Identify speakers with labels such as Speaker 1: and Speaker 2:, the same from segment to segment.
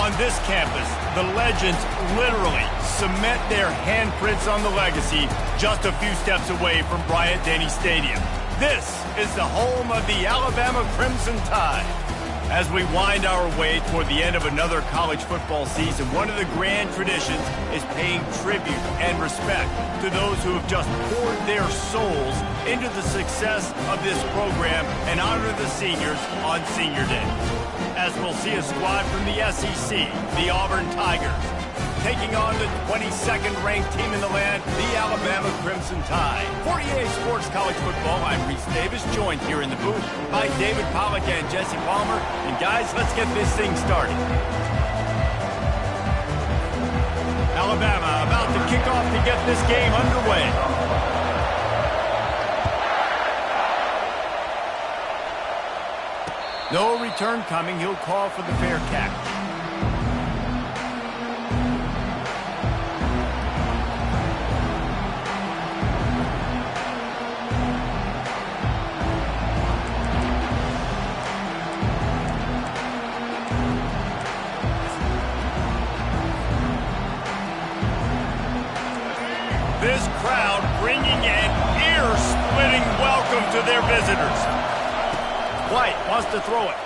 Speaker 1: On this campus, the legends literally cement their handprints on the legacy just a few steps away from Bryant-Denny Stadium. This is the home of the Alabama Crimson Tide. As we wind our way toward the end of another college football season, one of the grand traditions is paying tribute and respect to those who have just poured their souls into the success of this program and honor the seniors on Senior Day. As we'll see a squad from the SEC, the Auburn Tigers, taking on the 22nd ranked team in the land, the Alabama Crimson Tide. For EA Sports College Football, I'm Reese Davis, joined here in the booth by David Pollack and Jesse Palmer. And guys, let's get this thing started. Alabama about to kick off to get this game underway. No return coming. He'll call for the fair catch. This crowd bringing an ear-splitting welcome to their visitors. White wants to throw it.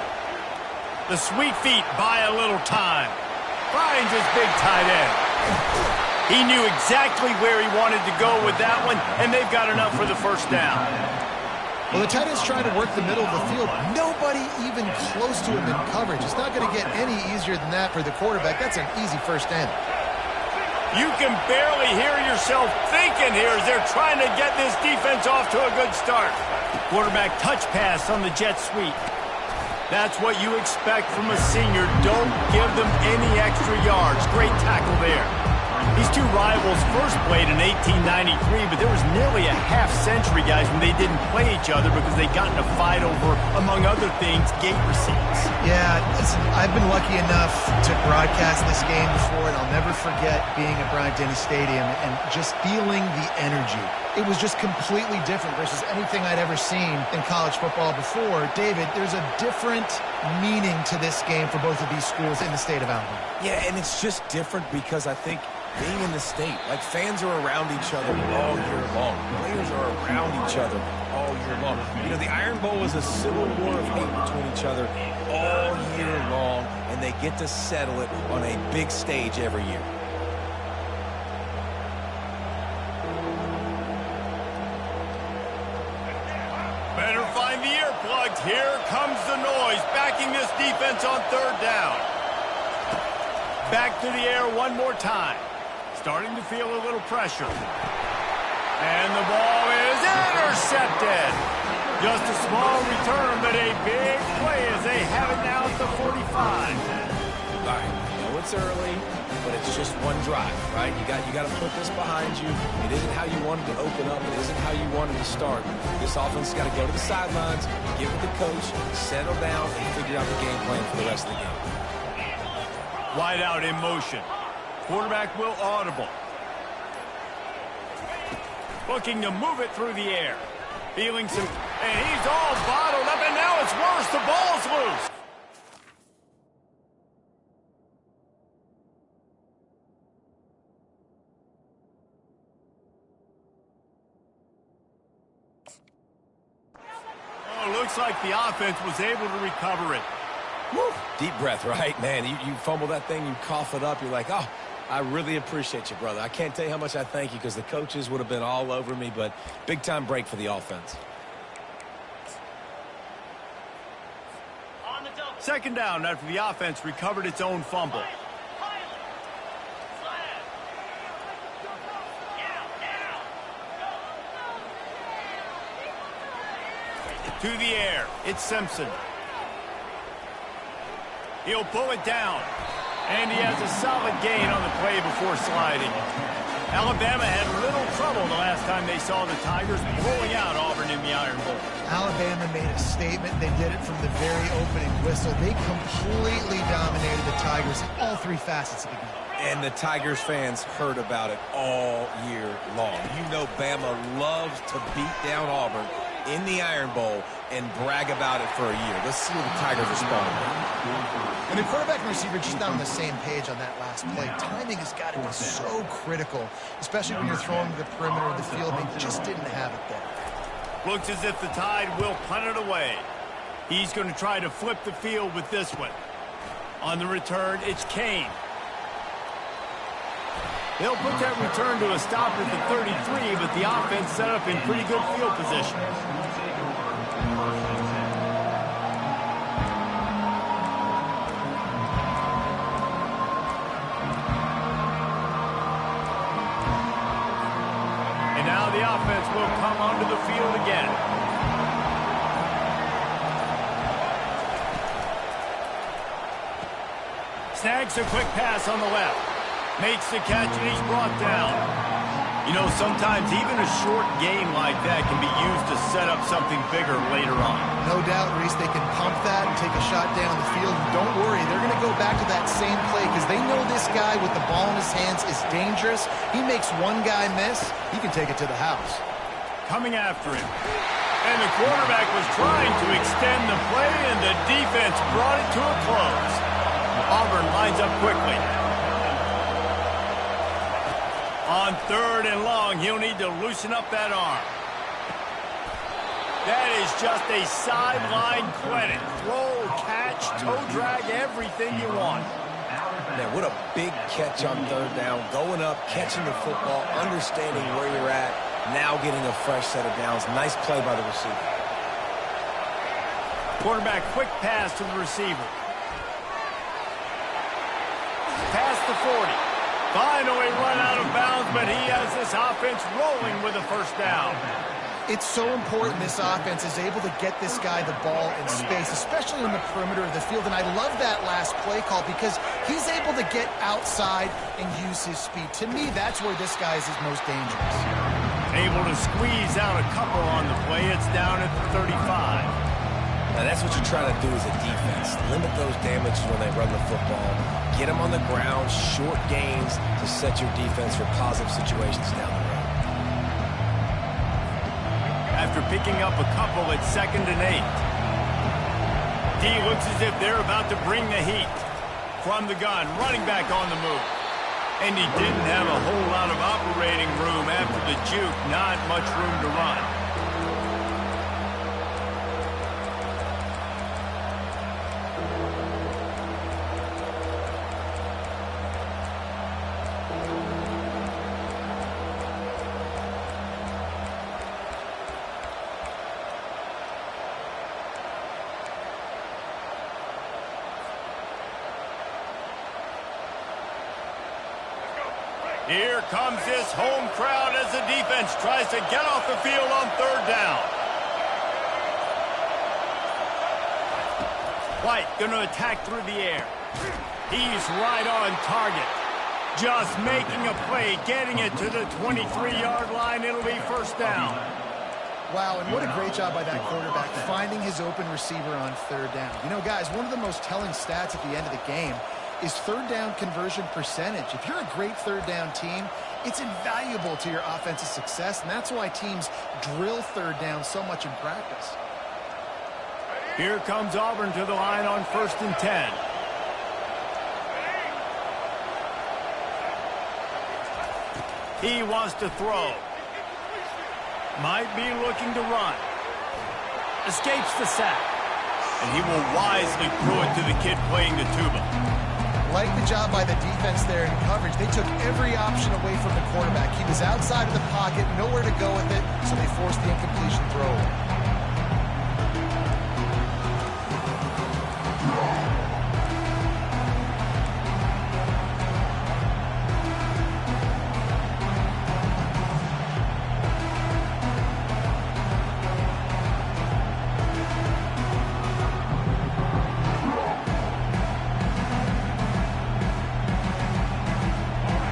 Speaker 1: The sweet feet buy a little time. Finds his big tight end. He knew exactly where he wanted to go with that one, and they've got enough for the first down.
Speaker 2: Well, the tight end's trying to work the middle of the field. Nobody even close to him in coverage. It's not going to get any easier than that for the quarterback. That's an easy first down.
Speaker 1: You can barely hear yourself thinking here as they're trying to get this defense off to a good start. Quarterback touch pass on the jet sweep. That's what you expect from a senior. Don't give them any extra yards. Great tackle there. These two rivals first played in 1893, but there was nearly a half-century, guys, when they didn't play each other because they got in a fight over, among other things, gate receipts.
Speaker 2: Yeah, listen, I've been lucky enough to broadcast this game before, and I'll never forget being at Bryant-Denny Stadium and just feeling the energy. It was just completely different versus anything I'd ever seen in college football before. David, there's a different meaning to this game for both of these schools in the state of Alabama.
Speaker 3: Yeah, and it's just different because I think being in the state, like fans are around each other all year long. Players are around each other all year long. You know, the Iron Bowl is a civil war of hate between each other all year long, and they get to settle it on a big stage every year.
Speaker 1: Better find the earplugs. Here comes the noise, backing this defense on third down. Back to the air one more time. Starting to feel a little pressure. And the ball is intercepted. Just a small return, but a big play as they have it now at the 45.
Speaker 3: All right, I know it's early, but it's just one drive, right? You got to put this behind you. It isn't how you wanted to open up. It isn't how you wanted to start. This offense has got to go to the sidelines, give it to the coach, settle down, and figure out the game plan for the rest of the game.
Speaker 1: Wide out in motion. Quarterback will audible. Looking to move it through the air. Feeling some... And he's all bottled up, and now it's worse. The ball's loose. Oh, looks like the offense was able to recover it.
Speaker 3: Woo. Deep breath, right? Man, you fumble that thing, you cough it up, you're like, oh, I really appreciate you, brother. I can't tell you how much I thank you because the coaches would have been all over me, but big-time break for the offense.
Speaker 1: Second down after the offense recovered its own fumble. To the air, it's Simpson. He'll pull it down. And he has a solid gain on the play before sliding. Alabama had little trouble the last time they saw the Tigers rolling out Auburn in the Iron Bowl.
Speaker 2: Alabama made a statement. They did it from the very opening whistle. They completely dominated the Tigers in all three facets of the game.
Speaker 3: And the Tigers fans heard about it all year long. You know Bama loves to beat down Auburn, in the Iron Bowl and brag about it for a year. Let's see what the Tigers respond to.
Speaker 2: And the quarterback and receiver just not on the same page on that last play. Timing has got to be so critical, especially when you're throwing to the perimeter of the field. They just didn't have it there.
Speaker 1: Looks as if the Tide will punt it away. He's going to try to flip the field with this one. On the return, it's Kane. They'll put that return to a stop at the 33, but the offense set up in pretty good field position. And now the offense will come onto the field again. Snags a quick pass on the left. Makes the catch, and he's brought down. You know, sometimes even a short game like that can be used to set up something bigger later on.
Speaker 2: No doubt, Reese, they can pump that and take a shot down the field. And don't worry, they're going to go back to that same play because they know this guy with the ball in his hands is dangerous. He makes one guy miss, he can take it to the house.
Speaker 1: Coming after him. And the quarterback was trying to extend the play, and the defense brought it to a close. Auburn lines up quickly. On 3rd and long, he'll need to loosen up that arm. That is just a sideline clinic. Throw, catch, toe drag, everything you want.
Speaker 3: Man, what a big catch on 3rd down. Going up, catching the football, understanding where you're at, now getting a fresh set of downs. Nice play by the receiver.
Speaker 1: Quarterback, quick pass to the receiver. Past the 40. Finally run out of bounds, but he has this offense rolling with a first down.
Speaker 2: It's so important this offense is able to get this guy the ball in space, especially in the perimeter of the field. And I love that last play call because he's able to get outside and use his speed. To me, that's where this guy is his most dangerous.
Speaker 1: Able to squeeze out a couple on the play. It's down at the 35.
Speaker 3: Now, that's what you're trying to do as a defense. Limit those damages when they run the football. Get them on the ground, short gains to set your defense for positive situations down the road.
Speaker 1: After picking up a couple at 2nd and 8. D looks as if they're about to bring the heat. From the gun, running back on the move. And he didn't have a whole lot of operating room after the juke. Not much room to run. Here comes this home crowd as the defense tries to get off the field on 3rd down. White going to attack through the air. He's right on target. Just making a play, getting it to the 23-yard line. It'll be first down.
Speaker 2: Wow, and what a great job by that quarterback finding his open receiver on 3rd down. You know, guys, one of the most telling stats at the end of the game is 3rd down conversion percentage. If you're a great 3rd down team, it's invaluable to your offensive success, and that's why teams drill 3rd down so much in practice.
Speaker 1: Here comes Auburn to the line on 1st and 10. He wants to throw. Might be looking to run. Escapes the sack. And he will wisely throw it to the kid playing the tuba.
Speaker 2: Like the job by the defense there in coverage. They took every option away from the quarterback. He was outside of the pocket, nowhere to go with it, so they forced the incompletion throw.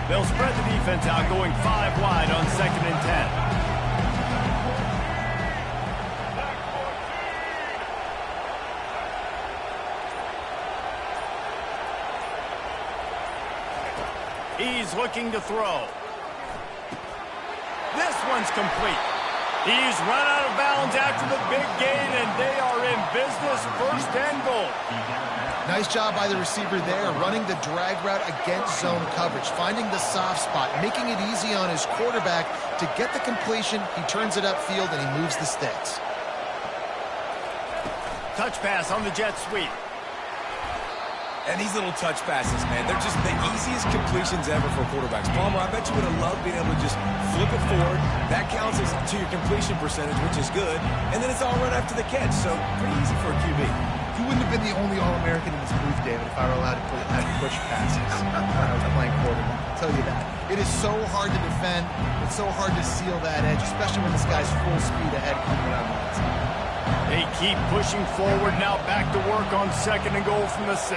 Speaker 1: They'll spread the defense out, going 5 wide on 2nd and 10. He's looking to throw. This one's complete. He's run out of bounds after the big gain, and they are in business, first and goal.
Speaker 2: Nice job by the receiver there, running the drag route against zone coverage, finding the soft spot, making it easy on his quarterback to get the completion. He turns it upfield, and he moves the sticks.
Speaker 1: Touch pass on the jet sweep.
Speaker 3: And these little touch passes, man, they're just the easiest completions ever for quarterbacks. Palmer, I bet you would have loved being able to just flip it forward. That counts as to your completion percentage, which is good. And then it's all run after the catch, so pretty easy for a QB.
Speaker 2: You wouldn't have been the only All-American in this booth, David, if I were allowed to push passes when I was playing quarterback. I'll tell you that. It is so hard to defend. It's so hard to seal that edge, especially when this guy's full speed ahead coming around the outside.
Speaker 1: They keep pushing forward, now back to work on second and goal from the 6.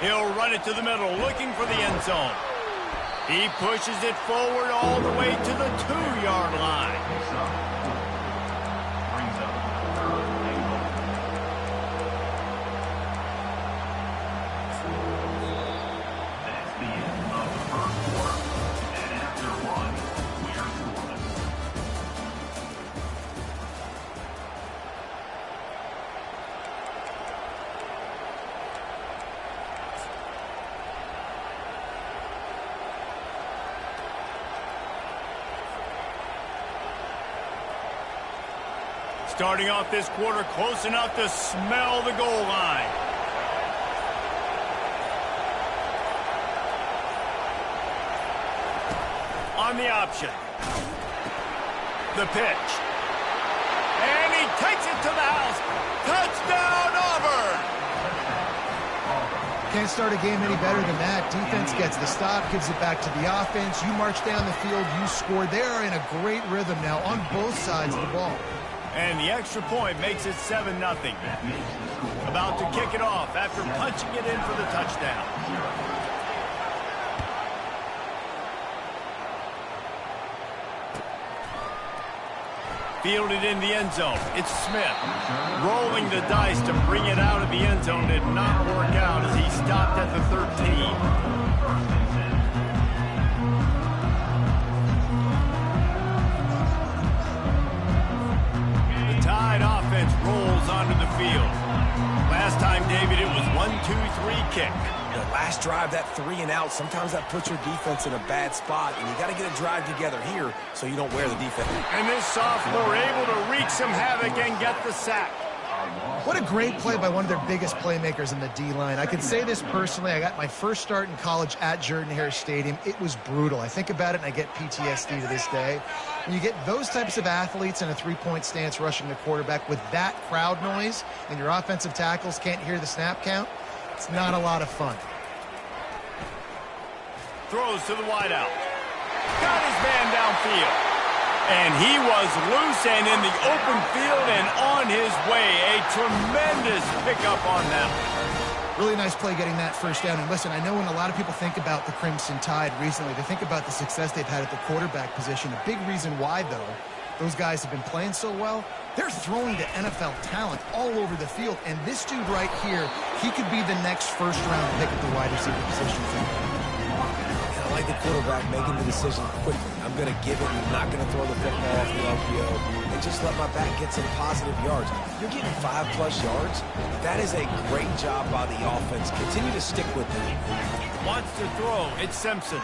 Speaker 1: He'll run it to the middle, looking for the end zone. He pushes it forward all the way to the 2-yard line. Starting off this quarter close enough to smell the goal line. On the option. The pitch. And he takes it to the house. Touchdown, Auburn!
Speaker 2: Can't start a game any better than that. Defense gets the stop, gives it back to the offense. You march down the field, you score. They are in a great rhythm now on both sides of the ball.
Speaker 1: And the extra point makes it 7-0. About to kick it off after punching it in for the touchdown. Fielded in the end zone. It's Smith. Rolling the dice to bring it out of the end zone did not work out as he stopped at the 13. Offense rolls onto the field. Last time, David, it was 1-2-3 kick.
Speaker 3: The last drive, that 3 and out, sometimes that puts your defense in a bad spot, and you got to get a drive together here so you don't wear the defense.
Speaker 1: And this sophomore able to wreak some havoc and get the sack.
Speaker 2: What a great play by one of their biggest playmakers in the D-line. I can say this personally. I got my first start in college at Jordan-Hare Stadium. It was brutal. I think about it, and I get PTSD to this day. When you get those types of athletes in a three-point stance rushing the quarterback with that crowd noise and your offensive tackles can't hear the snap count, it's not a lot of fun.
Speaker 1: Throws to the wideout. Got his man downfield. And he was loose and in the open field and on his way. A tremendous pickup on that one.
Speaker 2: Really nice play getting that first down. And listen, I know when a lot of people think about the Crimson Tide recently, they think about the success they've had at the quarterback position. A big reason why, though, those guys have been playing so well, they're throwing to NFL talent all over the field. And this dude right here, he could be the next first-round pick at the wide receiver position for them.
Speaker 3: I like the quarterback making the decision quickly. I'm going to give it. I'm not going to throw the football off the LPO and just let my back get some positive yards. You're getting 5+ yards. That is a great job by the offense. Continue to stick with it.
Speaker 1: Wants to throw. It's Simpson.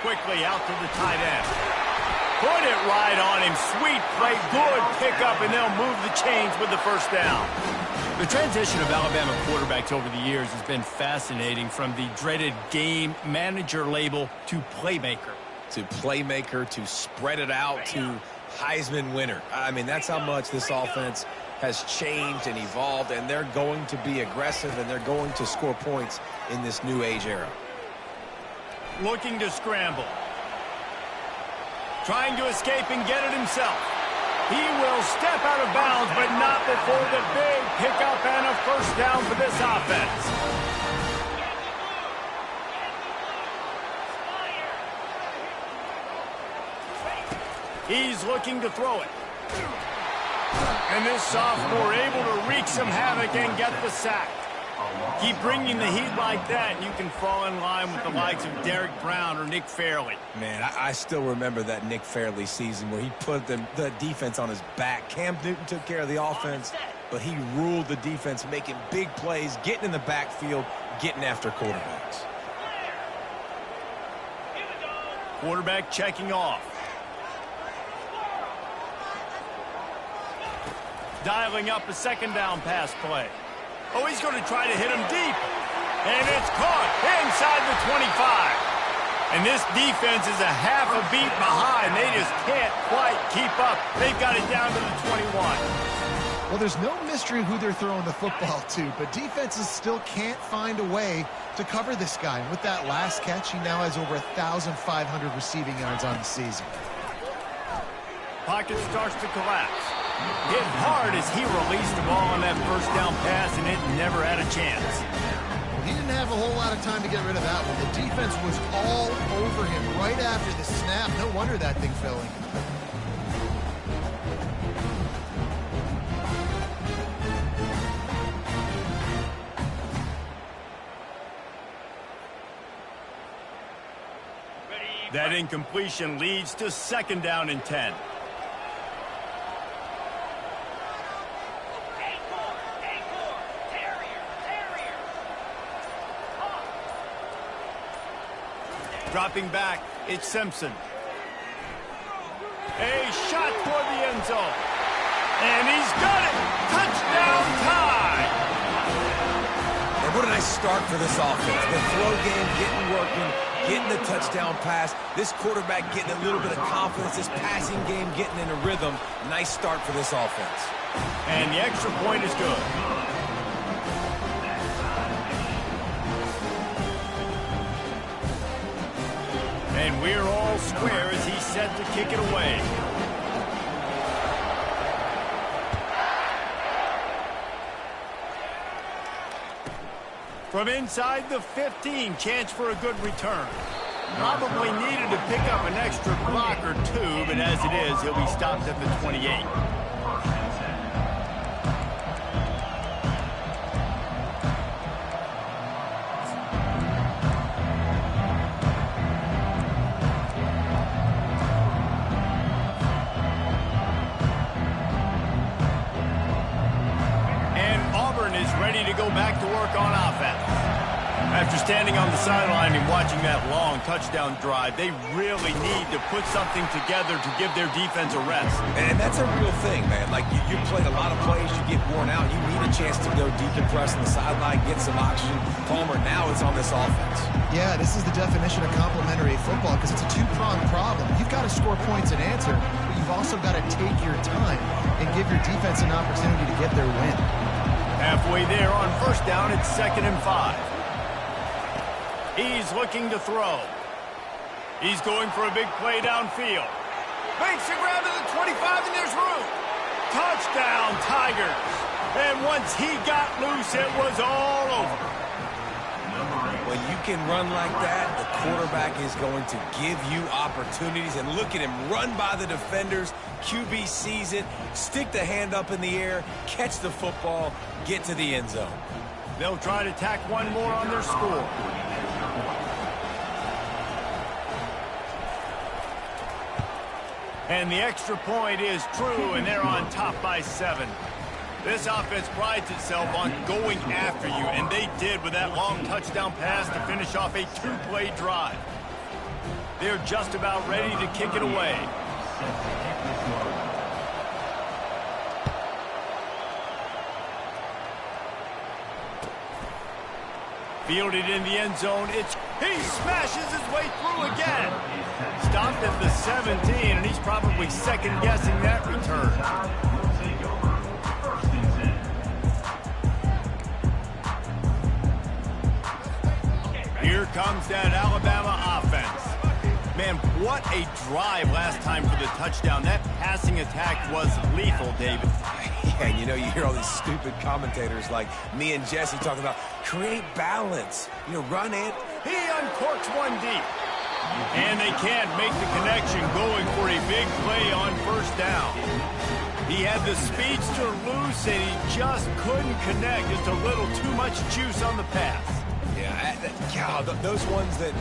Speaker 1: Quickly out to the tight end. Put it right on him. Sweet play. Good pickup, and they'll move the chains with the first down. The transition of Alabama quarterbacks over the years has been fascinating, from the dreaded game manager label to playmaker.
Speaker 3: To spread it out to Heisman winner. I mean, that's how much this offense has changed and evolved, and they're going to be aggressive, and they're going to score points in this new age era.
Speaker 1: Looking to scramble. Trying to escape and get it himself. He will step out of bounds, but not before the big pickup and a first down for this offense. He's looking to throw it. And this sophomore able to wreak some havoc and get the sack. Keep bringing the heat like that, and you can fall in line with the likes of Derek Brown or Nick Fairley.
Speaker 3: Man, I still remember that Nick Fairley season where he put the defense on his back. Cam Newton took care of the offense, but he ruled the defense, making big plays, getting in the backfield, getting after quarterbacks.
Speaker 1: Quarterback checking off. Dialing up a second down pass play. Oh, he's going to try to hit him deep. And it's caught inside the 25. And this defense is a half a beat behind. They just can't quite keep up. They've got it down to the 21.
Speaker 2: Well, there's no mystery who they're throwing the football to, but defenses still can't find a way to cover this guy. And with that last catch, he now has over 1,500 receiving yards on the season.
Speaker 1: Pocket starts to collapse. Hit hard as he released the ball on that first down pass, and it never had a chance.
Speaker 2: Well, he didn't have a whole lot of time to get rid of that one. The defense was all over him right after the snap. No wonder that thing fell in.
Speaker 1: That incompletion leads to second down and 10. Dropping back, it's Simpson. A shot toward the end zone. And he's got it! Touchdown tie!
Speaker 3: And what a nice start for this offense. The throw game getting working, getting the touchdown pass. This quarterback getting a little bit of confidence. This passing game getting in a rhythm. Nice start for this offense.
Speaker 1: And the extra point is good. And we're all square as he's set to kick it away. From inside the 15, chance for a good return. Probably needed to pick up an extra block or two, but as it is, he'll be stopped at the 28. Ready to go back to work on offense. After standing on the sideline and watching that long touchdown drive, they really need to put something together to give their defense a rest.
Speaker 3: And that's a real thing, man. Like, you played a lot of plays, you get worn out, you need a chance to go decompress on the sideline, get some oxygen. Palmer, now it's on this offense.
Speaker 2: Yeah, this is the definition of complementary football because it's a two-pronged problem. You've got to score points and answer, but you've also got to take your time and give your defense an opportunity to get their win.
Speaker 1: Halfway there on first down, it's 2nd and 5. He's looking to throw. He's going for a big play downfield. Makes the grab to the 25, and there's room. Touchdown, Tigers. And once he got loose, it was all over.
Speaker 3: When you can run like that, the quarterback is going to give you opportunities. And look at him run by the defenders. QB sees it, stick the hand up in the air, catch the football, get to the end zone.
Speaker 1: They'll try to tack one more on their score. And the extra point is true, and they're on top by 7. This offense prides itself on going after you, and they did with that long touchdown pass to finish off a 2-play drive. They're just about ready to kick it away. Fielded in the end zone. He smashes his way through again. Stopped at the 17, and he's probably second-guessing that return. Here comes that Alabama offense. Man, what a drive last time for the touchdown. That passing attack was lethal, David.
Speaker 3: Yeah, and you hear all these stupid commentators like me and Jesse talking about create balance. Run it.
Speaker 1: He uncorks one deep. And they can't make the connection going for a big play on first down. He had the speedster loose, and he just couldn't connect. Just a little too much juice on the pass.
Speaker 3: Yeah, God, those ones that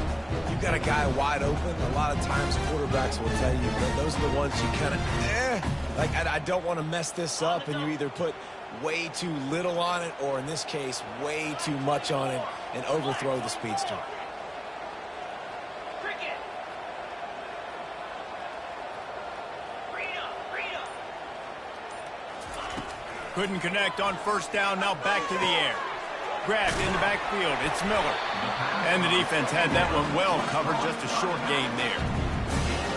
Speaker 3: you've got a guy wide open, a lot of times quarterbacks will tell you that those are the ones you kind of, like, I don't want to mess this up, and you either put way too little on it, or in this case, way too much on it, and overthrow the speedster.
Speaker 1: Couldn't connect on first down, now back to the air. Grabbed in the backfield, it's Miller. And the defense had that one well covered, just a short gain there.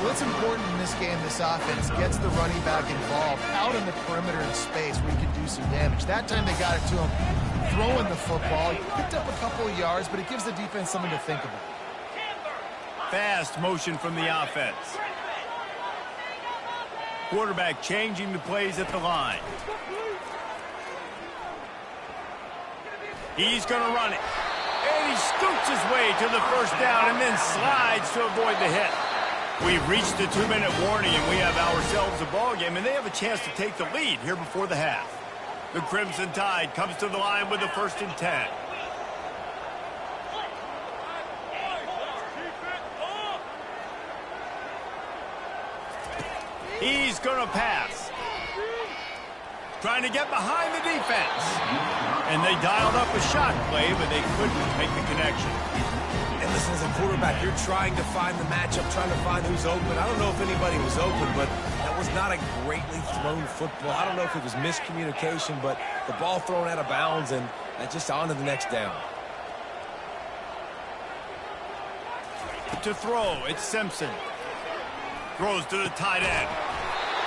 Speaker 2: What's important in this game, this offense gets the running back involved out in the perimeter in space where he can do some damage. That time they got it to him throwing the football. He picked up a couple of yards, but it gives the defense something to think about.
Speaker 1: Fast motion from the offense. Quarterback changing the plays at the line. He's going to run it. And he scoots his way to the first down and then slides to avoid the hit. We've reached the 2-minute warning, and we have ourselves a ball game, and they have a chance to take the lead here before the half. The Crimson Tide comes to the line with the 1st and 10. He's going to pass. Trying to get behind the defense. And they dialed up a shot play, but they couldn't make the connection.
Speaker 3: And listen, as a quarterback, you're trying to find the matchup, trying to find who's open. I don't know if anybody was open, but that was not a greatly thrown football. I don't know if it was miscommunication, but the ball thrown out of bounds and just on to the next down.
Speaker 1: To throw, it's Simpson. Throws to the tight end.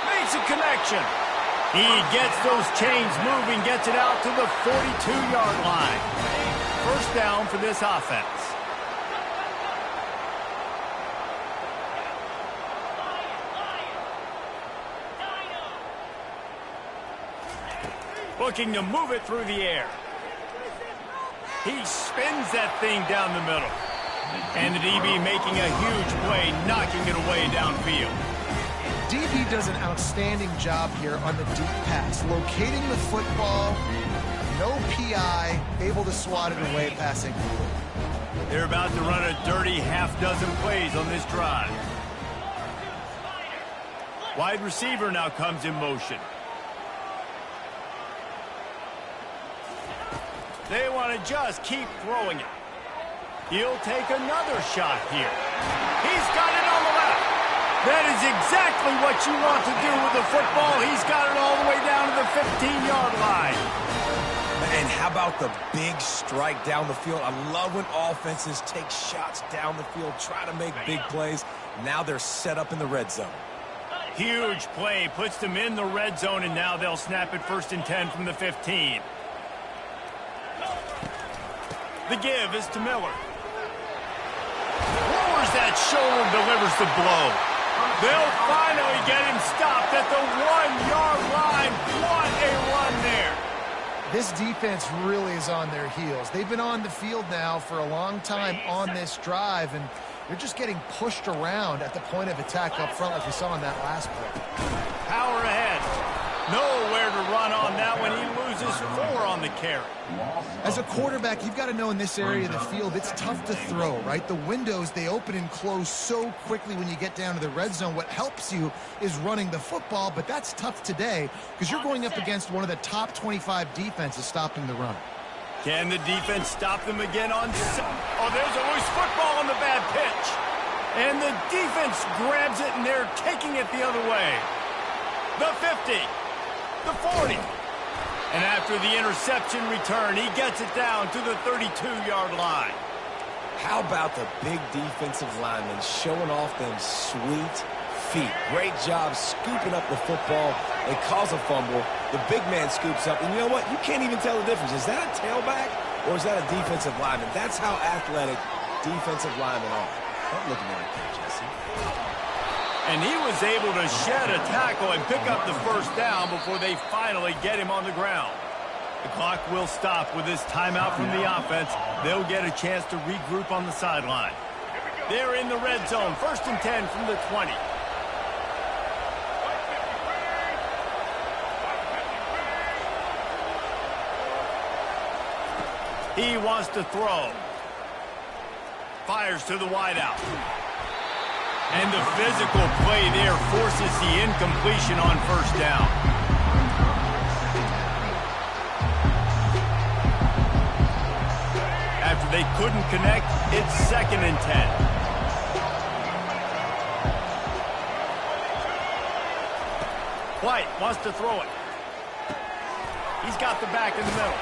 Speaker 1: Makes a connection. He gets those chains moving, gets it out to the 42-yard line. First down for this offense. Looking to move it through the air. He spins that thing down the middle. And the DB making a huge play, knocking it away downfield.
Speaker 2: DB does an outstanding job here on the deep pass, locating the football, no PI, able to swat it away, passing.
Speaker 1: They're about to run a dirty half-dozen plays on this drive. Wide receiver now comes in motion. They want to just keep throwing it. He'll take another shot here. He's got it on the left. That is exactly what you want to do with the football. He's got it all the way down to the 15-yard line.
Speaker 3: And how about the big strike down the field? I love when offenses take shots down the field, try to make big plays. Now they're set up in the red zone.
Speaker 1: Huge play, puts them in the red zone, and now they'll snap it 1st and 10 from the 15. The give is to Miller. Lowers that shoulder, delivers the blow. They'll finally get him stopped at the 1-yard line. What a run there.
Speaker 2: This defense really is on their heels. They've been on the field now for a long time on this drive, and they're just getting pushed around at the point of attack up front like we saw in that last play.
Speaker 1: Power ahead. Nowhere to run on that one. He loses 4 on the carry.
Speaker 2: As a quarterback, you've got to know in this area of the field, it's tough to throw, right? The windows, they open and close so quickly when you get down to the red zone. What helps you is running the football, but that's tough today because you're going up against one of the top 25 defenses stopping the run.
Speaker 1: Can the defense stop them again on... Oh, there's a loose football on the bad pitch. And the defense grabs it, and they're taking it the other way. The 50. The 40. And after the interception return, he gets it down to the 32-yard line.
Speaker 3: How about the big defensive linemen showing off them sweet feet? Great job scooping up the football. They cause a fumble. The big man scoops up. And you know what? You can't even tell the difference. Is that a tailback or is that a defensive lineman? That's how athletic defensive linemen are. Don't look at me like that, Jesse.
Speaker 1: And he was able to shed a tackle and pick up the first down before they finally get him on the ground. The clock will stop with this timeout from the offense. They'll get a chance to regroup on the sideline. They're in the red zone, 1st and 10 from the 20. He wants to throw. Fires to the wideout. And the physical play there forces the incompletion on first down. After they couldn't connect, it's 2nd and 10. White wants to throw it. He's got the back in the middle.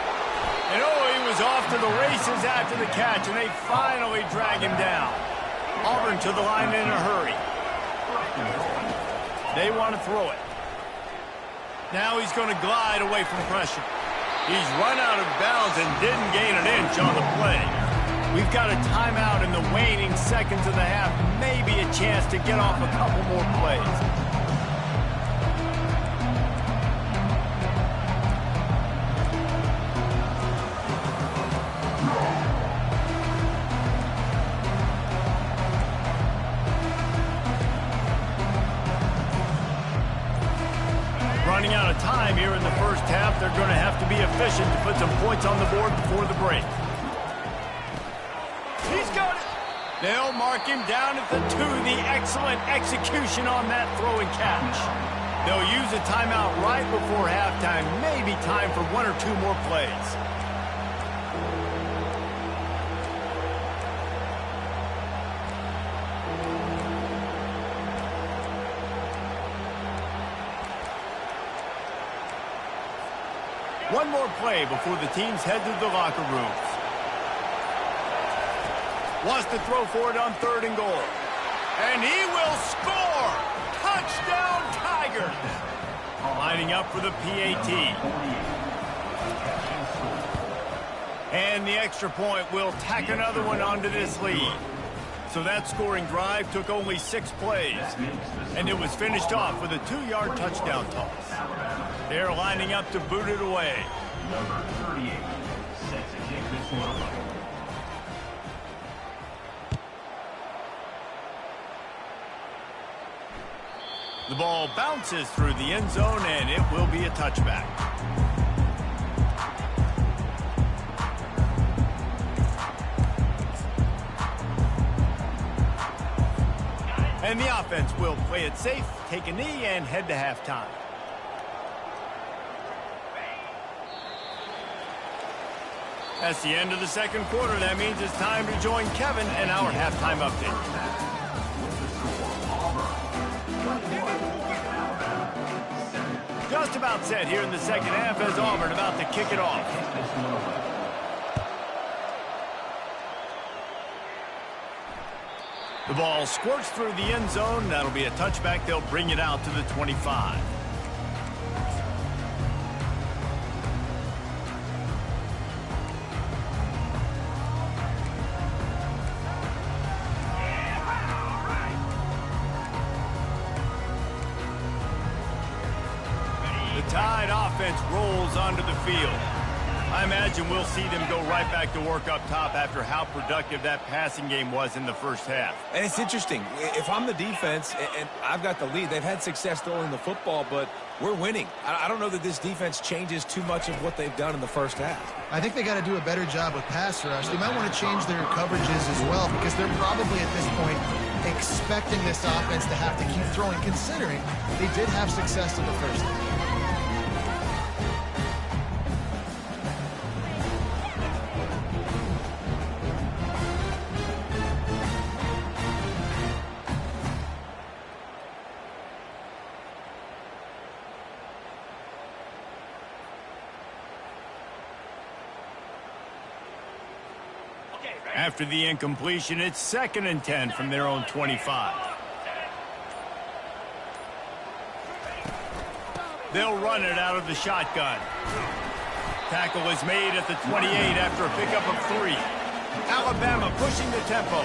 Speaker 1: And he was off to the races after the catch, and they finally drag him down. Auburn to the line in a hurry. They want to throw it. Now he's going to glide away from pressure. He's run out of bounds and didn't gain an inch on the play. We've got a timeout in the waning seconds of the half. Maybe a chance to get off a couple more plays. Running out of time here in the first half. They're going to have to be efficient to put some points on the board before the break. He's got it. They'll mark him down at the 2. The excellent execution on that throw and catch. They'll use a timeout right before halftime. Maybe time for 1 or 2 more plays. One more play before the teams head to the locker rooms. Wants to throw for it on 3rd and goal. And he will score! Touchdown, Tigers! Lining up for the PAT. And the extra point will tack another one onto this lead. So that scoring drive took only 6 plays. And it was finished off with a 2-yard touchdown toss. They're lining up to boot it away.
Speaker 4: Number 38 sets to kick this one off.
Speaker 1: The ball bounces through the end zone, and it will be a touchback. And the offense will play it safe, take a knee, and head to halftime. That's the end of the second quarter. That means it's time to join Kevin and our halftime update. Just about set here in the second half as Auburn about to kick it off. The ball squirts through the end zone. That'll be a touchback. They'll bring it out to the 25. Tide offense rolls onto the field. I imagine we'll see them go right back to work up top after how productive that passing game was in the first half.
Speaker 3: And it's interesting. If I'm the defense and I've got the lead, they've had success throwing the football, but we're winning. I don't know that this defense changes too much of what they've done in the first half.
Speaker 2: I think they got to do a better job with pass rush. They might want to change their coverages as well because they're probably at this point expecting this offense to have to keep throwing, considering they did have success in the first half.
Speaker 1: After the incompletion, it's 2nd and 10 from their own 25. They'll run it out of the shotgun. Tackle is made at the 28 after a pickup of 3. Alabama pushing the tempo.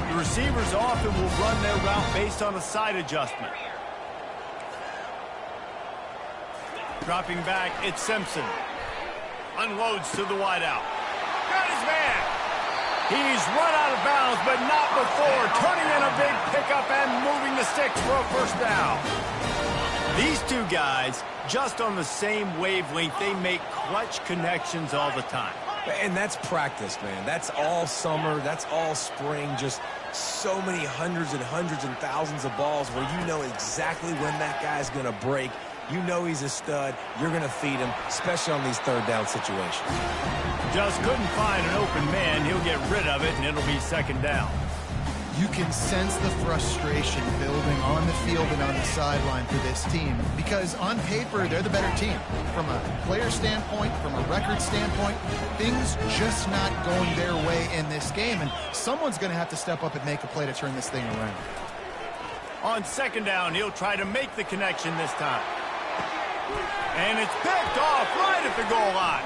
Speaker 1: The receivers often will run their route based on a side adjustment. Dropping back, it's Simpson. Unloads to the wideout. Got his man. He's run out of bounds, but not before. Turning in a big pickup and moving the sticks for a first down. These two guys, just on the same wavelength, they make clutch connections all the time.
Speaker 3: And that's practice, man. That's all summer. That's all spring. Just so many hundreds and thousands of balls where you know exactly when that guy's going to break. You know he's a stud. You're going to feed him, especially on these third down situations.
Speaker 1: Just couldn't find an open man. He'll get rid of it, and it'll be second down.
Speaker 2: You can sense the frustration building on the field and on the sideline for this team because on paper, they're the better team. From a player standpoint, from a record standpoint, things just not going their way in this game, and someone's going to have to step up and make a play to turn this thing around.
Speaker 1: On second down, he'll try to make the connection this time. And it's picked off right at the goal line.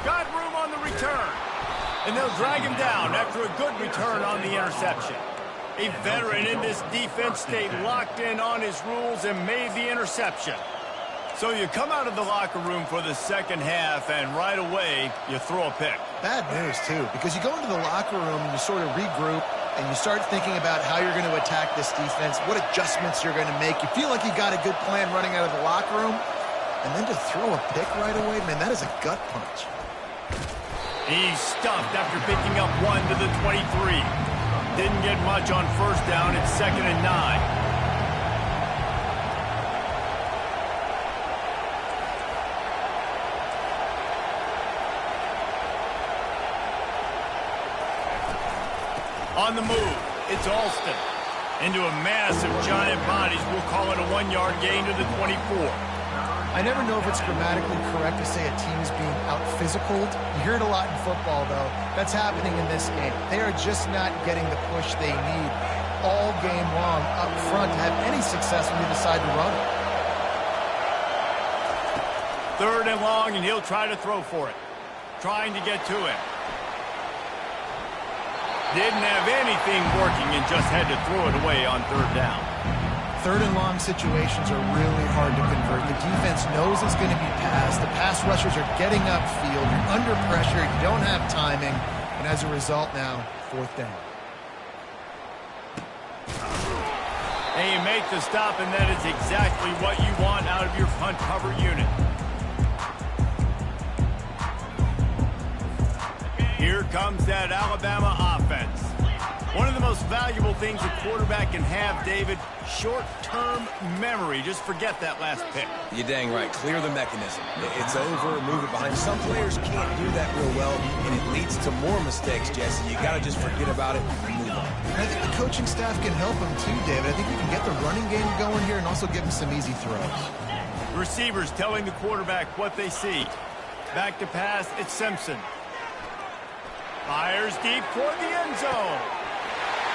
Speaker 1: Got room on the return. And they'll drag him down after a good return on the interception. A veteran in this defense stayed locked in on his rules and made the interception. So you come out of the locker room for the second half, and right away, you throw a pick.
Speaker 2: Bad news, too, because you go into the locker room and you sort of regroup, and you start thinking about how you're going to attack this defense, what adjustments you're going to make. You feel like you got a good plan running out of the locker room, and then to throw a pick right away, man, that is a gut punch.
Speaker 1: He's stuffed after picking up one to the 23. Didn't get much on first down. It's 2nd and 9. On the move, it's Alston. Into a mass of giant bodies, we'll call it a 1-yard gain to the 24.
Speaker 2: I never know if it's grammatically correct to say a team is being out-physicaled. You hear it a lot in football, though. That's happening in this game. They are just not getting the push they need all game long up front to have any success when you decide to run it.
Speaker 1: 3rd and long, and he'll try to throw for it. Trying to get to him. Didn't have anything working and just had to throw it away on 3rd down.
Speaker 2: 3rd and long situations are really hard to convert. The defense knows it's going to be passed. The pass rushers are getting upfield. You're under pressure. You don't have timing. And as a result now, 4th down.
Speaker 1: And you make the stop, and that is exactly what you want out of your punt cover unit. Here comes that Alabama offense. One of the most valuable things a quarterback can have, David, short-term memory. Just forget that last pick.
Speaker 3: You're dang right. Clear the mechanism. It's over, move it behind. Some players can't do that real well, and it leads to more mistakes, Jesse. You got to just forget about it and move on.
Speaker 2: I think the coaching staff can help him too, David. I think you can get the running game going here and also give him some easy throws.
Speaker 1: Receivers telling the quarterback what they see. Back to pass, it's Simpson. Fires deep toward the end zone.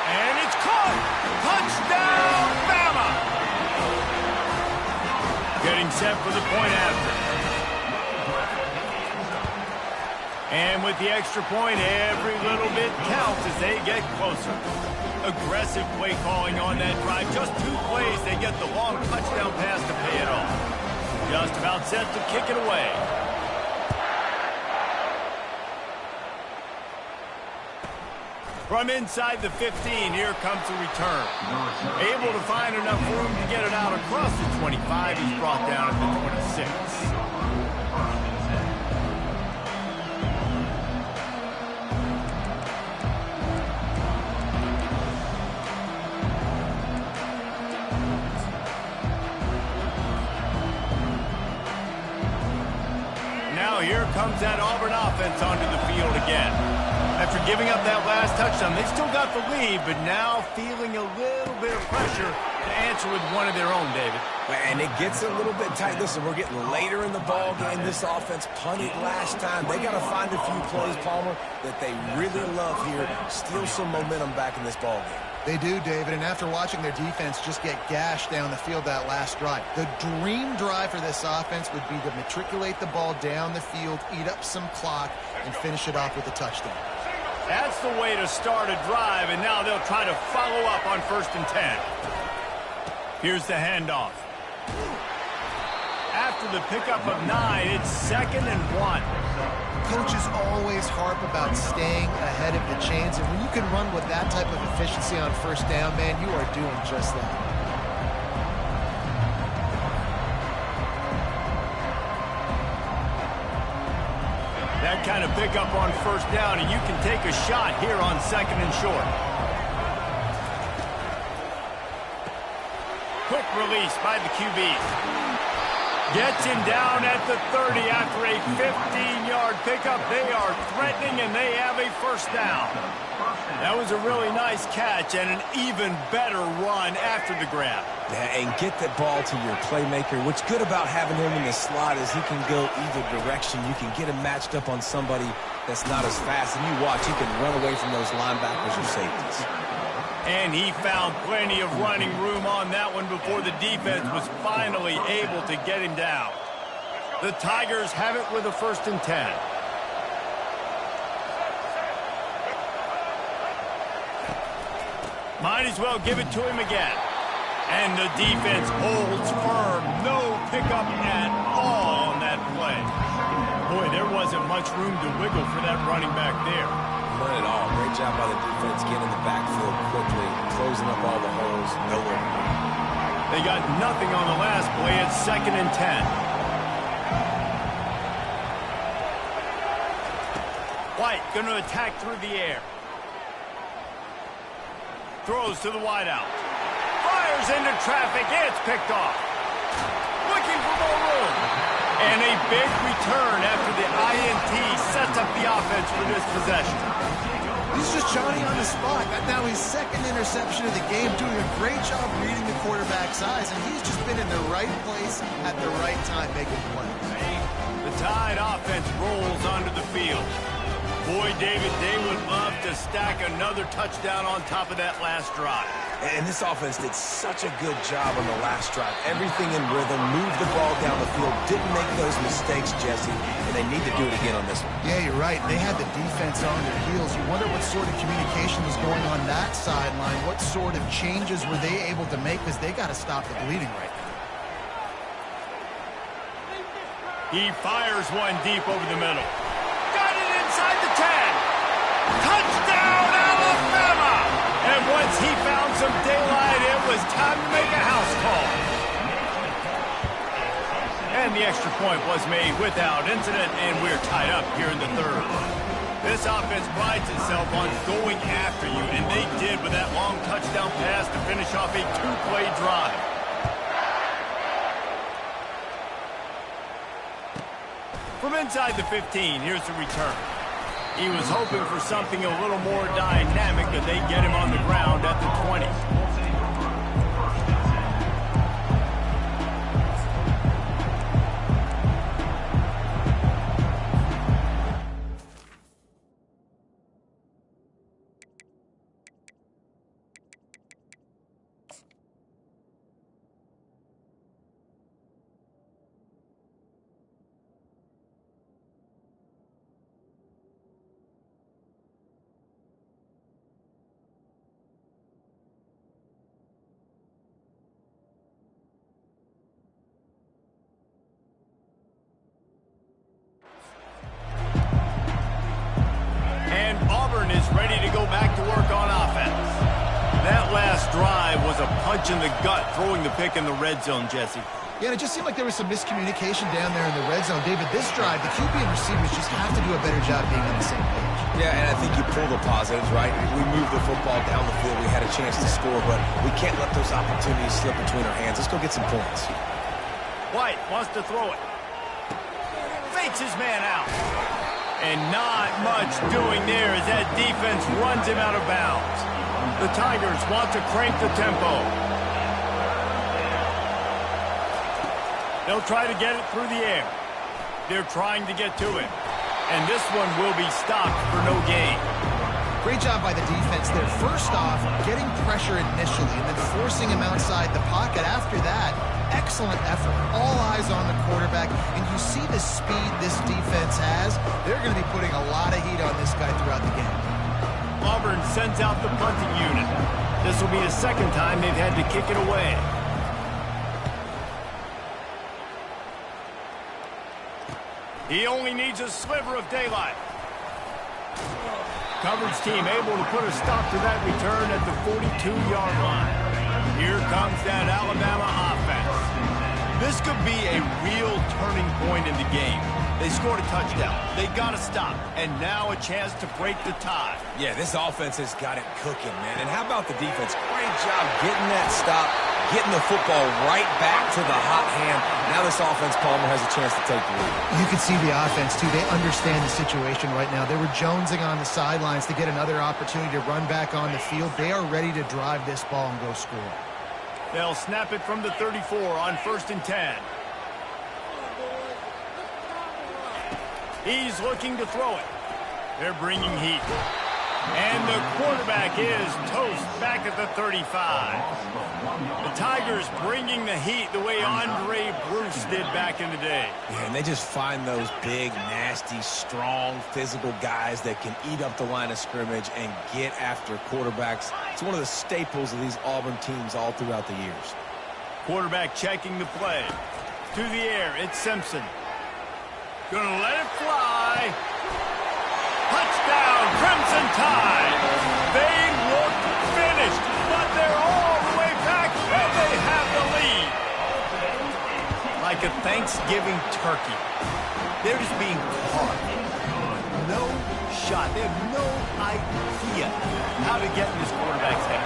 Speaker 1: And it's caught! Touchdown, Bama! Getting set for the point after. And with the extra point, every little bit counts as they get closer. Aggressive play calling on that drive. Just 2 plays, they get the long touchdown pass to pay it off. Just about set to kick it away. From inside the 15, here comes the return. Able to find enough room to get it out across the 25. He's brought down at the 26. Now here comes that Auburn offense onto the field again. After giving up that last touchdown, they still got the lead, but now feeling a little bit of pressure to answer with one of their own, David.
Speaker 3: And it gets a little bit tight. Listen, we're getting later in the ball game. This offense punted last time. They got to find a few plays, Palmer, that they really love here. Steal some momentum back in this ball game.
Speaker 2: They do, David, and after watching their defense just get gashed down the field that last drive, the dream drive for this offense would be to matriculate the ball down the field, eat up some clock, and finish it off with a touchdown.
Speaker 1: That's the way to start a drive, and now they'll try to follow up on 1st and 10. Here's the handoff. After the pickup of 9, it's 2nd and 1.
Speaker 2: coaches always harp about staying ahead of the chains, and when you can run with that type of efficiency on first down, man, you are doing just that.
Speaker 1: That kind of pickup on first down, and you can take a shot here on second and short. Quick release by the QBs. Gets him down at the 30 after a 15-yard pickup. They are threatening, and they have a first down. That was a really nice catch and an even better run after the grab.
Speaker 3: Yeah, and get the ball to your playmaker. What's good about having him in the slot is he can go either direction. You can get him matched up on somebody that's not as fast, and you watch, he can run away from those linebackers or safeties.
Speaker 1: And he found plenty of running room on that one before the defense was finally able to get him down. The Tigers have it with a 1st and 10. Might as well give it to him again. And the defense holds firm. No pickup at all on that play. Boy, there wasn't much room to wiggle for that running back there.
Speaker 3: None at all. Great job by the defense getting in the backfield quickly, closing up all the holes. Nowhere.
Speaker 1: They got nothing on the last play. It's 2nd and 10. White going to attack through the air. Throws to the wideout. Fires into traffic. It's picked off. Looking for more room. And a big return after the INT sets up the offense for this possession.
Speaker 2: He's just Johnny on the spot. Now his 2nd interception of the game, doing a great job reading the quarterback's eyes, and he's just been in the right place at the right time making plays.
Speaker 1: The Tide offense rolls onto the field. Boy, David, they would love to stack another touchdown on top of that last drive.
Speaker 3: And this offense did such a good job on the last drive. Everything in rhythm, moved the ball down the field, didn't make those mistakes, Jesse, and they need to do it again on this one.
Speaker 2: Yeah, you're right. They had the defense on their heels. You wonder what sort of communication was going on that sideline. What sort of changes were they able to make, because they got to stop the bleeding right now.
Speaker 1: He fires one deep over the middle. Got it inside the 10. Touchdown, Alabama! And once he found some daylight, it was time to make a house call. And the extra point was made without incident, and we're tied up here in the 3rd. This offense prides itself on going after you, and they did with that long touchdown pass to finish off a 2-play drive. From inside the 15, here's the return. He was hoping for something a little more dynamic, and they get him on the ground at the 20. Auburn is ready to go back to work on offense. That last drive was a punch in the gut, throwing the pick in the red zone, Jesse.
Speaker 2: Yeah, and it just seemed like there was some miscommunication down there in the red zone. David, this drive, the QB and receivers just have to do a better job being on the same page.
Speaker 3: Yeah, and I think you pull the positives, right? We moved the football down the field. We had a chance to score, but we can't let those opportunities slip between our hands. Let's go get some points.
Speaker 1: White wants to throw it. Fakes his man out. And not much doing there as that defense runs him out of bounds. The Tigers want to crank the tempo. They'll try to get it through the air. They're trying to get to it. And this one will be stopped for no gain.
Speaker 2: Great job by the defense there. First off, getting pressure initially and then forcing him outside the pocket. After that, excellent effort. All eyes on the quarterback. And you see the speed this defense has. They're going to be putting a lot of heat on this guy throughout the game.
Speaker 1: Auburn sends out the punting unit. This will be the second time they've had to kick it away. He only needs a sliver of daylight. Coverage team able to put a stop to that return at the 42-yard line. Here comes that Alabama offense. This could be a real turning point in the game. They scored a touchdown. They got to stop. And now a chance to break the tie.
Speaker 3: Yeah, this offense has got it cooking, man. And how about the defense? Great job getting that stop, getting the football right back to the hot hand. Now this offense, Palmer, has a chance to take the lead.
Speaker 2: You can see the offense, too. They understand the situation right now. They were jonesing on the sidelines to get another opportunity to run back on the field. They are ready to drive this ball and go score.
Speaker 1: They'll snap it from the 34 on 1st and 10. He's looking to throw it. They're bringing heat. And the quarterback is toast back at the 35. The Tigers bringing the heat the way Andre Bruce did back in the day.
Speaker 3: Yeah, and they just find those big, nasty, strong, physical guys that can eat up the line of scrimmage and get after quarterbacks. It's one of the staples of these Auburn teams all throughout the years.
Speaker 1: Quarterback checking the play. To the air, it's Simpson. Gonna let it fly. Touchdown, Crimson Tide. They look finished, but they're all the way back, and they have the lead. Like a Thanksgiving turkey. They're just being caught. No shot. They have no idea how to get in this quarterback's head.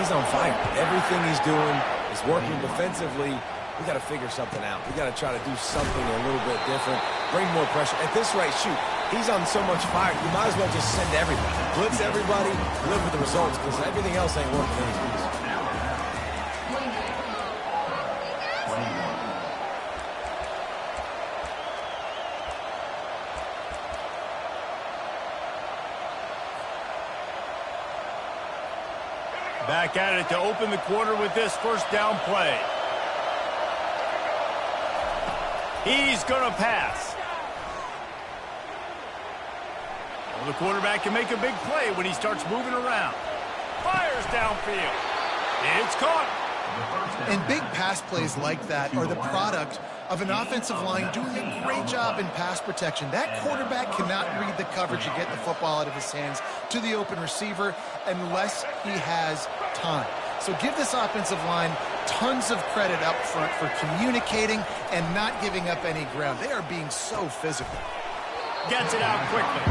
Speaker 3: He's on fire. Everything he's doing is working defensively. We got to figure something out. We got to try to do something a little bit different. Bring more pressure. At this rate, shoot, he's on so much fire, you might as well just send everybody. Blitz everybody, live with the results, because everything else ain't working anyways.
Speaker 1: Back at it to open the quarter with this first down play. He's going to pass. Well, the quarterback can make a big play when he starts moving around. Fires downfield. It's caught.
Speaker 2: And big pass plays like that are the product of an offensive line doing a great job in pass protection. That quarterback cannot read the coverage and get the football out of his hands to the open receiver unless he has time. So give this offensive line tons of credit up front for communicating and not giving up any ground. They are being so physical.
Speaker 1: Gets it out quickly.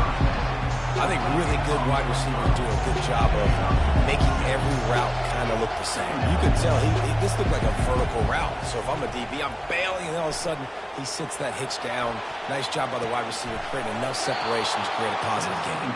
Speaker 3: I think really good wide receivers do a good job of making every route kind of look the same. You can tell this looked like a vertical route. So if I'm a DB, I'm bailing, and all of a sudden he sits that hitch down. Nice job by the wide receiver, creating enough separation to create a positive gain.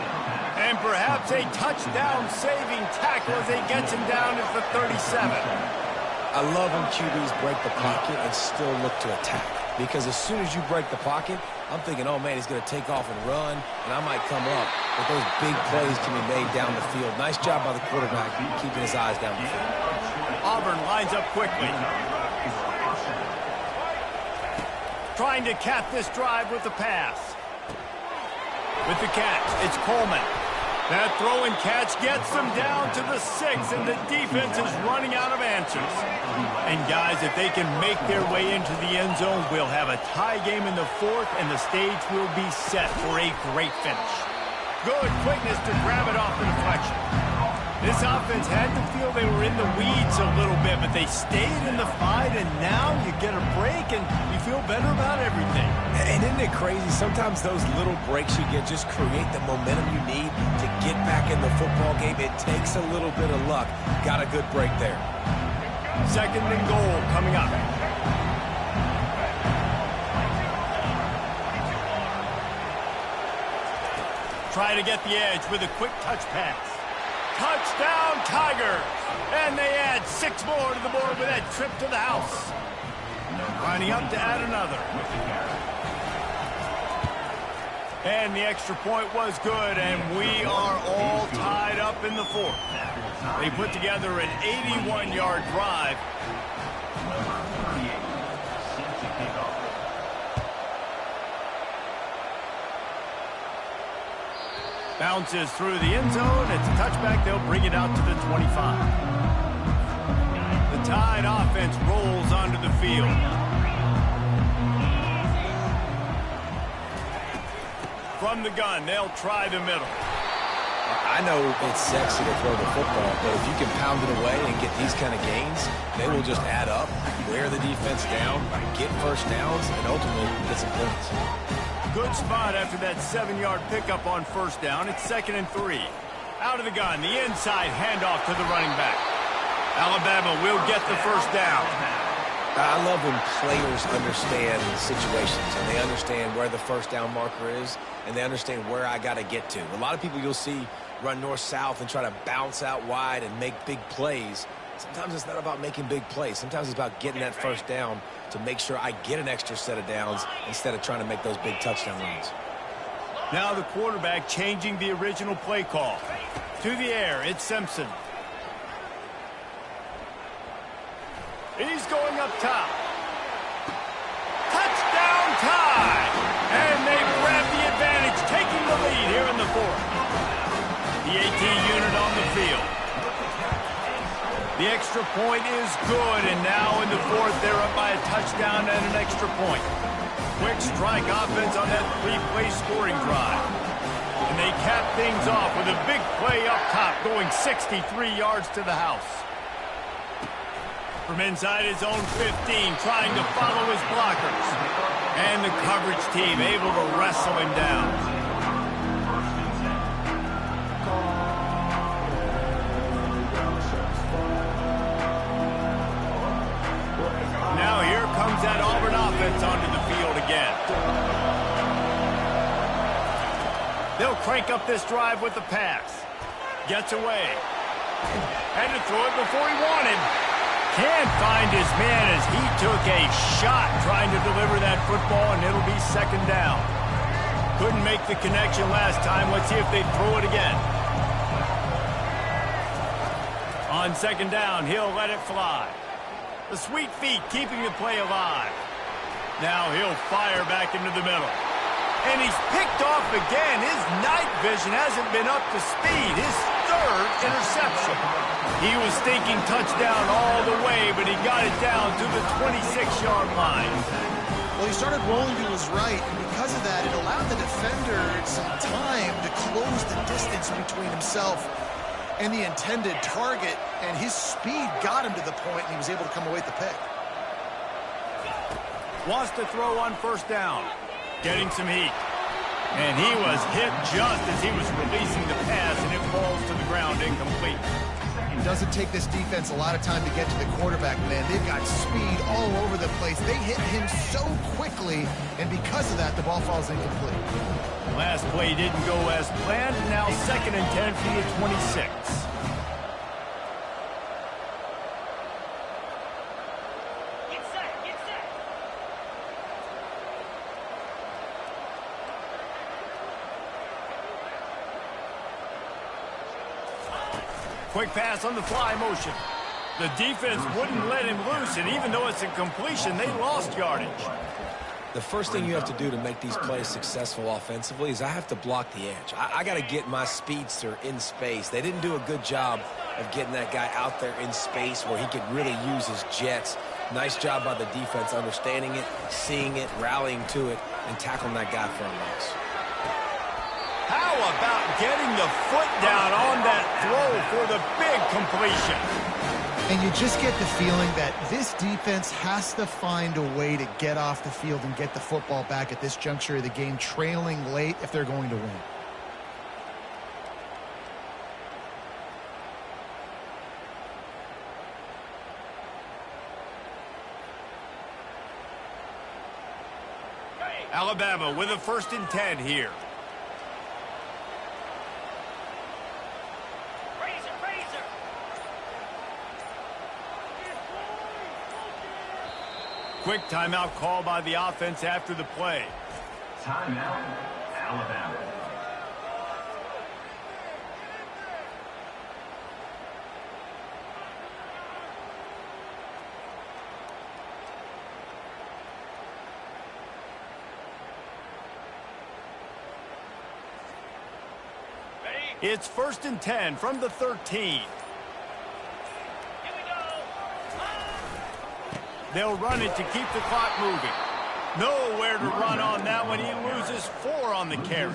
Speaker 1: And perhaps a touchdown-saving tackle as he gets him down at the 37.
Speaker 3: I love when QBs break the pocket and still look to attack. Because as soon as you break the pocket, I'm thinking, oh, man, he's going to take off and run, and I might come up. But those big plays can be made down the field. Nice job by the quarterback, keeping his eyes down the field.
Speaker 1: Auburn lines up quickly. Trying to cap this drive with the pass. With the catch, it's Coleman. That throw and catch gets them down to the 6, and the defense is running out of answers. And guys, if they can make their way into the end zone, we'll have a tie game in the 4th, and the stage will be set for a great finish. Good quickness to grab it off the deflection. This offense had to feel they were in the weeds a little bit, but they stayed in the fight, and now you get a break, and you feel better about everything.
Speaker 3: And isn't it crazy? Sometimes those little breaks you get just create the momentum you need to get back in the football game. It takes a little bit of luck. Got a good break there.
Speaker 1: 2nd and goal coming up. Try to get the edge with a quick touch pass. Touchdown, Tigers! And they add 6 more to the board with that trip to the house. Lining up to add another. And the extra point was good, and we are all tied up in the 4th. They put together an 81-yard drive. Bounces through the end zone. It's a touchback. They'll bring it out to the 25. The Tide offense rolls onto the field. From the gun, they'll try the middle.
Speaker 3: I know it's sexy to throw the football, but if you can pound it away and get these kind of gains, they will just add up, wear the defense down, get first downs, and ultimately get some points.
Speaker 1: Good spot after that 7-yard pickup on first down. It's 2nd and 3. Out of the gun, the inside handoff to the running back. Alabama will get the first down.
Speaker 3: I love when players understand situations and they understand where the first down marker is and they understand where I got to get to. A lot of people you'll see run north-south and try to bounce out wide and make big plays. Sometimes it's not about making big plays. Sometimes it's about getting that first down to make sure I get an extra set of downs instead of trying to make those big touchdown runs.
Speaker 1: Now the quarterback changing the original play call. To the air, it's Simpson. He's going up top. Touchdown tie! And they grab the advantage, taking the lead here in the 4th. The 18 unit on the field. The extra point is good, and now in the 4th, they're up by a touchdown and an extra point. Quick strike offense on that 3-play scoring drive. And they cap things off with a big play up top, going 63 yards to the house. From inside his own 15, trying to follow his blockers. And the coverage team able to wrestle him down. Now here comes that Auburn offense onto the field again. They'll crank up this drive with the pass. Gets away. Had to throw it before he wanted. Can't find his man as he took a shot trying to deliver that football, and it'll be 2nd down. Couldn't make the connection last time. Let's see if they throw it again. On 2nd down, he'll let it fly. The sweet feet keeping the play alive. Now he'll fire back into the middle. And he's picked off again. His night vision hasn't been up to speed. His 3rd interception. He was thinking touchdown all the way, but he got it down to the 26-yard line.
Speaker 2: Well, he started rolling to his right, and because of that, it allowed the defender some time to close the distance between himself and the intended target, and his speed got him to the point, and he was able to come away with the pick.
Speaker 1: Wants to throw on first down. Getting some heat. And he was hit just as he was releasing the pass, and it falls to the ground incomplete.
Speaker 2: It doesn't take this defense a lot of time to get to the quarterback, man. They've got speed all over the place. They hit him so quickly, and because of that, the ball falls incomplete.
Speaker 1: Last play didn't go as planned. Now 2nd and 10 from the 26. Quick pass on the fly motion. The defense wouldn't let him loose, and even though it's a completion, they lost yardage.
Speaker 3: The first thing you have to do to make these plays successful offensively is I have to block the edge. I got to get my speedster in space. They didn't do a good job of getting that guy out there in space where he could really use his jets. Nice job by the defense understanding it, seeing it, rallying to it, and tackling that guy for a loss.
Speaker 1: How about getting the foot down on that throw for the big completion?
Speaker 2: And you just get the feeling that this defense has to find a way to get off the field and get the football back at this juncture of the game, trailing late if they're going to win.
Speaker 1: Alabama with a 1st and 10 here. Quick timeout call by the offense after the play.
Speaker 4: Timeout, Alabama.
Speaker 1: It's 1st and 10 from the 13. They'll run it to keep the clock moving. Nowhere to run on that one. He loses 4 on the carry.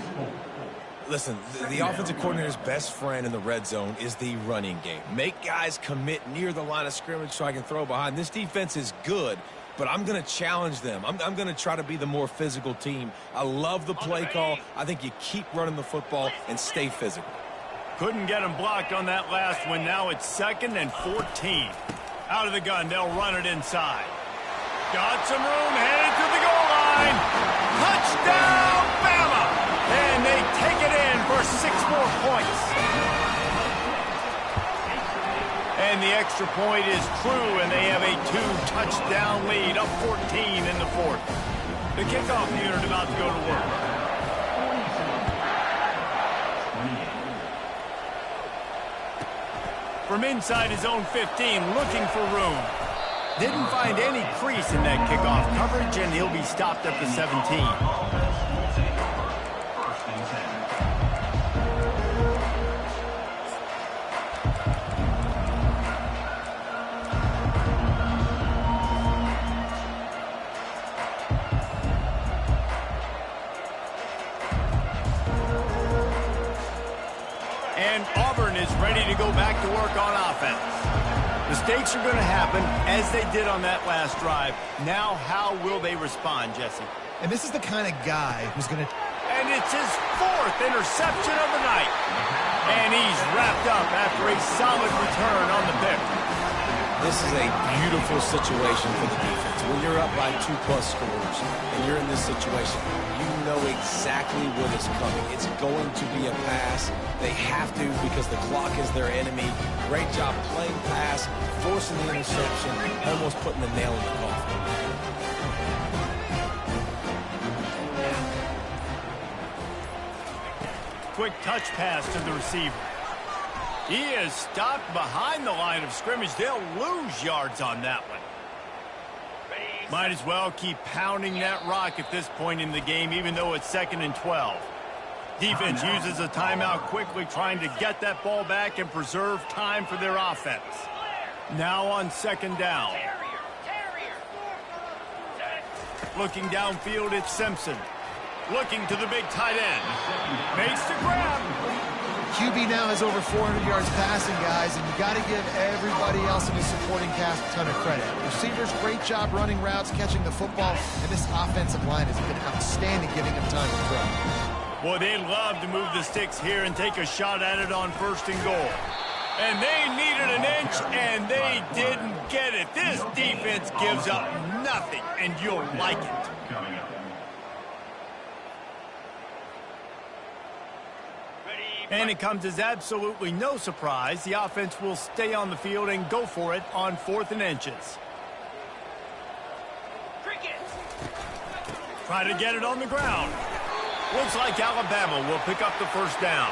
Speaker 3: Listen, the offensive coordinator's best friend in the red zone is the running game. Make guys commit near the line of scrimmage so I can throw behind. This defense is good, but I'm going to challenge them. I'm going to try to be the more physical team. I love the play call. I think you keep running the football and stay physical.
Speaker 1: Couldn't get him blocked on that last one. Now it's 2nd and 14. Out of the gun, they'll run it inside. Got some room, headed to the goal line. Touchdown, Bama! And they take it in for 6 more points. And the extra point is true, and they have a 2-touchdown lead, up 14 in the 4th. The kickoff unit about to go to work. From inside his own 15, looking for room. Didn't find any crease in that kickoff coverage, and he'll be stopped at the 17. And Auburn is ready to go back to work on offense. Mistakes are going to happen, as they did on that last drive. Now, how will they respond, Jesse?
Speaker 2: And this is the kind of guy who's going to...
Speaker 1: And it's his 4th interception of the night. And he's wrapped up after a solid return on the pick.
Speaker 3: This is a beautiful situation for the defense. When you're up by 2+ scores and you're in this situation, you know exactly what is coming. It's going to be a pass. They have to because the clock is their enemy. Great job playing pass, forcing the interception, almost putting the nail in the coffin.
Speaker 1: Quick touch pass to the receiver. He is stopped behind the line of scrimmage. They'll lose yards on that one. Might as well keep pounding that rock at this point in the game, even though it's 2nd and 12. Defense uses a timeout quickly, trying to get that ball back and preserve time for their offense. Now on 2nd down. Looking downfield, it's Simpson. Looking to the big tight end. Makes the grab.
Speaker 2: QB now has over 400 yards passing, guys, and you got to give everybody else in his supporting cast a ton of credit. Receivers, great job running routes, catching the football, and this offensive line has been outstanding, giving him time to throw.
Speaker 1: Boy, they'd love to move the sticks here and take a shot at it on 1st and goal. And they needed an inch, and they didn't get it. This defense gives up nothing, and you'll like it. And it comes as absolutely no surprise. The offense will stay on the field and go for it on 4th and inches. Try to get it on the ground. Looks like Alabama will pick up the 1st down.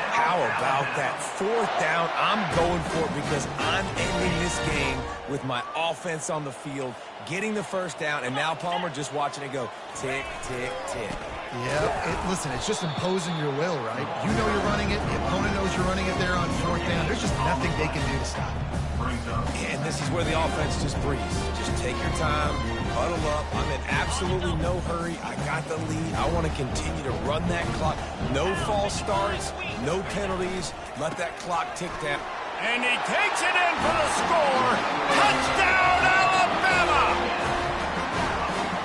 Speaker 3: How about that 4th down? I'm going for it because I'm ending this game with my offense on the field, getting the 1st down, and now Palmer just watching it go tick, tick, tick.
Speaker 2: Yeah, listen, it's just imposing your will, right? You know you're running it. The opponent knows you're running it there on 4th down. There's just nothing they can do to stop it.
Speaker 3: And this is where the offense just breathes. Just take your time, huddle up. I'm in absolutely no hurry. I got the lead. I want to continue to run that clock. No false starts, no penalties. Let that clock tick down.
Speaker 1: And he takes it in for the score. Touchdown, Alabama!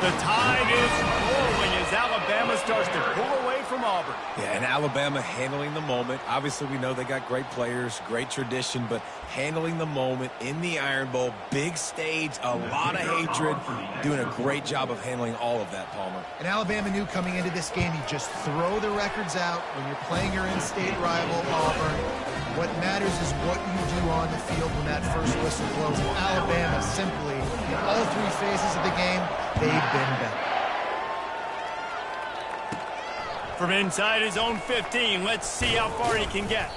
Speaker 1: The tide is rolling as Alabama starts to pull away from Auburn.
Speaker 3: Yeah, and Alabama handling the moment. Obviously, we know they got great players, great tradition, but handling the moment in the Iron Bowl, big stage, a lot of hatred, doing a great job of handling all of that, Palmer.
Speaker 2: And Alabama knew coming into this game, you just throw the records out when you're playing your in-state rival, Auburn. What matters is what you do on the field when that first whistle blows. And Alabama simply, in all 3 phases of the game, they've been better.
Speaker 1: From inside his own 15, let's see how far he can get.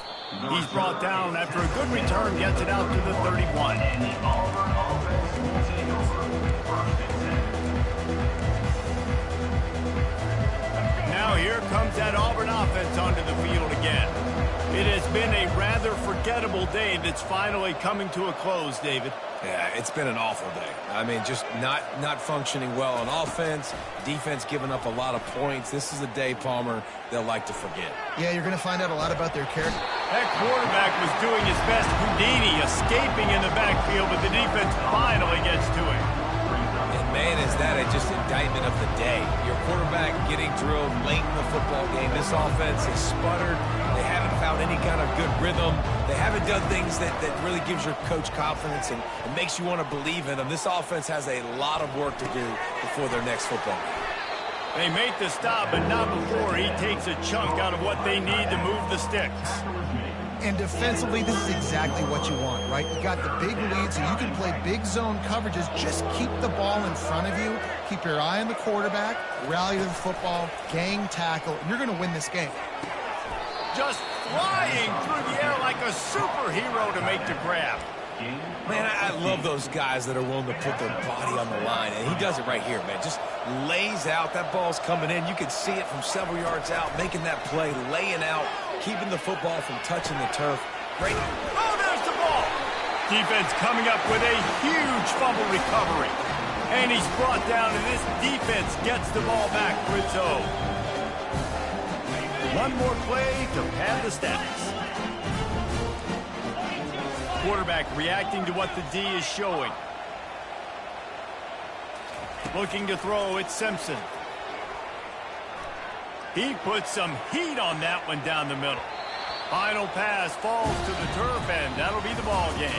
Speaker 1: He's brought down after a good return, gets it out to the 31. Now here comes that Auburn offense onto the field again. It has been a rather forgettable day that's finally coming to a close, David.
Speaker 3: Yeah, it's been an awful day. I mean, just not functioning well on offense, defense giving up a lot of points. This is a day, Palmer, they'll like to forget.
Speaker 2: Yeah, you're going to find out a lot about their character.
Speaker 1: That quarterback was doing his best Houdini, escaping in the backfield, but the defense finally gets to him.
Speaker 3: And man, is that just indictment of the day. Your quarterback getting drilled late in the football game. This offense has sputtered. They haven't found any kind of good rhythm. They haven't done things that really gives your coach confidence and makes you want to believe in them. This offense has a lot of work to do before their next football game.
Speaker 1: They make the stop, but not before he takes a chunk out of what they need to move the sticks.
Speaker 2: And defensively, this is exactly what you want, right? You got the big lead, so you can play big zone coverages. Just keep the ball in front of you. Keep your eye on the quarterback. Rally to the football. Gang tackle. You're going to win this game.
Speaker 1: Just flying through the air like a superhero to make the grab.
Speaker 3: Man, I love those guys that are willing to put their body on the line, and he does it right here, man. Just lays out. That ball's coming in. You can see it from several yards out, making that play, laying out, keeping the football from touching the turf. Great.
Speaker 1: Oh, there's the ball. Defense coming up with a huge fumble recovery. And he's brought down, and this defense gets the ball back for its own. One more play to pad the stats. Quarterback reacting to what the D is showing. Looking to throw, it's Simpson. He puts some heat on that one down the middle. Final pass falls to the turf, and that'll be the ball game.